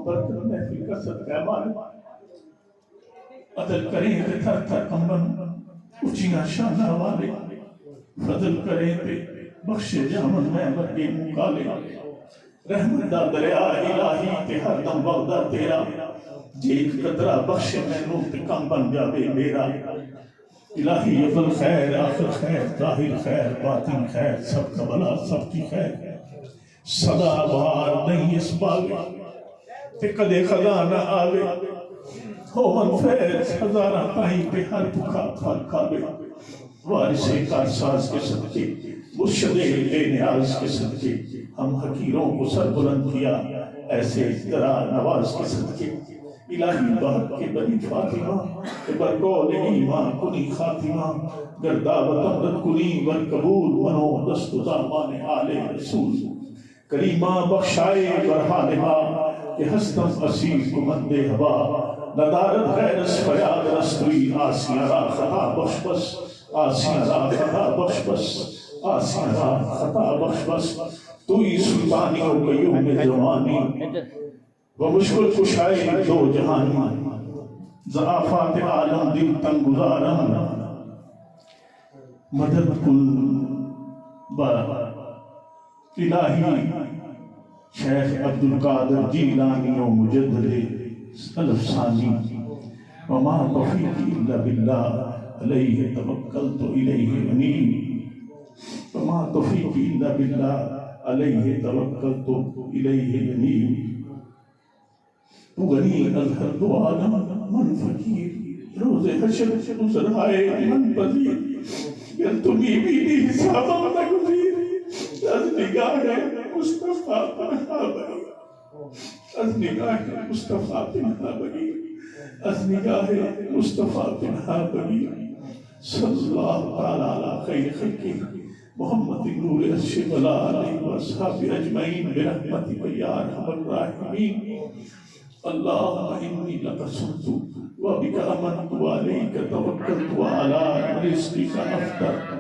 برکت محفل کا صدقہ مال عدل کریں تے تھر تھر کمبن اچھیاں شانہ والے فضل کریں تے بخشے جامن میں برگے مقالے رحمت دا دریا الہی تے ہر دم وعدہ تیرا جے ایک قطرہ بخشے میں نور تے کم بن جاوے میرا الہی اول خیر آخر خیر ظاہر خیر باطن خیر سب کا بلا سب کی خیر صدا بہار نہیں اس باغے تے کدے خزانہ آوے ہو من فیض ہزارہ تائیں پہ ہر بکھا پھل کھاوے وارث کارساز کے صدقے مرشد بے نیاز کے صدقے ہم حقیروں کو سر بلند کیا ایسے درا نواز کے صدقے الہی بہت کے بنی فاطمہ کہ برکول ایمان کنی خاتمہ گرداوت امرت کنی والقبول منو دست دامان آل رسول کریمہ بخشائے برحالمہ کہ ہستم اسیر کمند ہوا ندارت غیر اس فیاد رستوی آسیاں را خطا بخش بس آسیاں را خطا بخش بس آسیاں را خطا بخش بس توی سلطانی و قیوم جوانی و مشکل کشائی دو جہانی ضعافات عالم دل تنگ گزارم مدد کن با الہی شیخ عبدالقادر جیلانی و مجدد سلف ثانی وما توفیقی الا باللہ علیہ توکلت الیہ انیب وما توفیقی الا باللہ علیہ توکلت الیہ انیب تو غنی از ہر دو عالم من فقیر روز حشر گزر آئے من پذیر یا تمہیں بھی نہیں حسابہ نگزیر از نگاہ مصطفیٰ پنہا بری از نگاہ مصطفیٰ پنہا بری از نگاہ مصطفیٰ پنہا بری صلی اللہ تعالیٰ علیہ خیر خلقی محمد نور عرش ولا علیہ وصحاب اجمعین برحمتک یا ارحم الراحمین اللہم انی لک صلت وبک امنت وعلیک توکلت وعلی رزقک افطرت